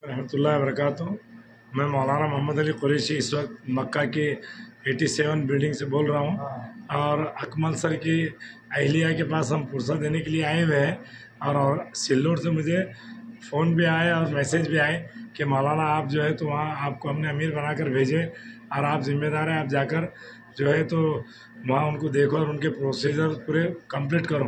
रहमतुल्लाहि व बरकातुहू। मैं मौलाना मोहम्मद अली कुरैशी इस वक्त मक्का की 87 बिल्डिंग से बोल रहा हूँ और अकमल सर की अहलिया के पास हम पुरसा देने के लिए आए हुए हैं और सिल्लोड से मुझे फ़ोन भी आए और मैसेज भी आए कि मौलाना आप जो है तो वहाँ आपको हमने अमीर बनाकर भेजे और आप ज़िम्मेदार हैं, आप जाकर जो है तो वहाँ उनको देखो और उनके प्रोसीजर पूरे कंप्लीट करो।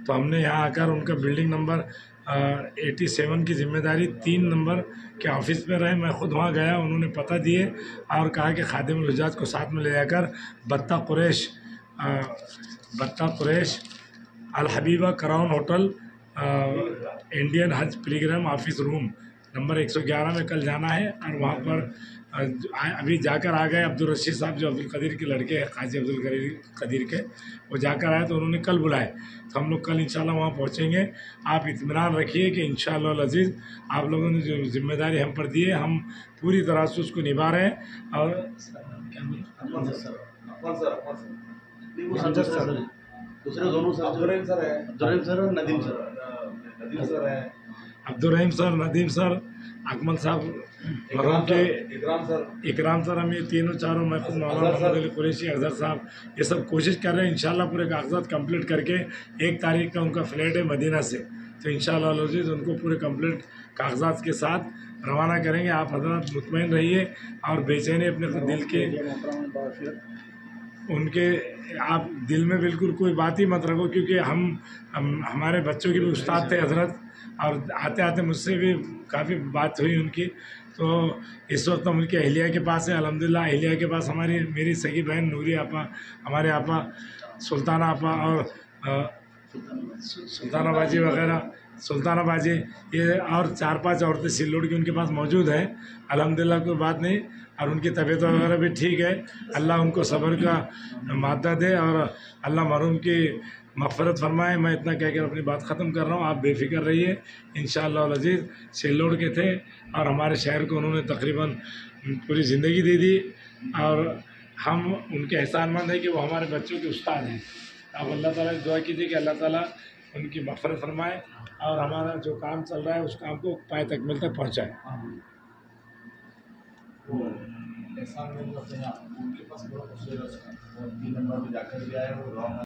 तो हमने यहाँ आकर उनका बिल्डिंग नंबर 87 की जिम्मेदारी 3 नंबर के ऑफिस पे रहे। मैं खुद वहाँ गया, उन्होंने पता दिए और कहा कि खादिमुल हुज्जाज को साथ में ले जाकर बत्ता कुरैश अल हबीबा क्राउन होटल इंडियन हज पिलग्रिम ऑफिस रूम नंबर 111 में कल जाना है और वहाँ पर अभी जाकर आ गए। अब्दुल रशीद साहब जो अब्दुल कदीर के लड़के हैं, काजी अब्दुल कदीर के, वो जाकर आए तो उन्होंने कल बुलाए तो हम लोग कल इंशाल्लाह वहाँ पहुँचेंगे। आप इत्मीनान रखिए कि इंशाअल्लाह अज़ीज़ आप लोगों ने जो जिम्मेदारी हम पर दी है हम पूरी तरह से उसको निभा रहे हैं। और दूसरे दोनों सर अब्दुल रहीम सर, नदीम सर, अकमल साहब, मरहूम के इकराम सर, हम ये तीनों चारों, मैं खुद मौलाना मोहम्मद अली कुरैशी, अजहर साहब, ये सब कोशिश कर रहे हैं इंशाल्लाह पूरे कागजात कंप्लीट करके 1 तारीख का उनका फ़्लाइट है मदीना से, तो इंशाल्लाह अज़ीज़ उनको पूरे कंप्लीट कागजात के साथ रवाना करेंगे। आप हज़रात मुतमईन रहिए और बेचैनी अपने दिल के उनके आप दिल में बिल्कुल कोई बात ही मत रखो, क्योंकि हमारे बच्चों के भी उस्ताद थे हज़रत और आते आते मुझसे भी काफ़ी बात हुई उनकी। तो इस वक्त हम उनकी अहलिया के पास है, अल्हम्दुलिल्लाह। अहलिया के पास मेरी सगी बहन नूरी आपा, हमारे आपा सुल्ताना आपा और सुल्ताना बाजी वगैरह, सुल्ताना बाजी, ये और 4-5 औरतें सिल्लोड की उनके पास मौजूद हैं। अल्हम्दुलिल्लाह कोई बात नहीं और उनकी तबीयत वगैरह भी ठीक है। अल्लाह उनको सब्र का मादा दे और अल्लाह मरहूम की मग़फ़िरत फरमाए। मैं इतना कहकर अपनी बात ख़त्म कर रहा हूँ, आप बेफ़िक्र रहिए। इंशाअल्लाह अज़ीज़ सिल्लोड के थे और हमारे शहर को उन्होंने तकरीबन पूरी ज़िंदगी दे दी और हम उनके एहसानमंद हैं कि वो हमारे बच्चों के उस्ताद हैं। आप अल्लाह ताला से दुआ कीजिए कि अल्लाह ताला उनकी मग़फ़िरत फरमाए और हमारा जो काम चल रहा है उस काम को पाए तकमील तक पहुँचाए। उनके पास 3 नंबर में जाकर भी आए वो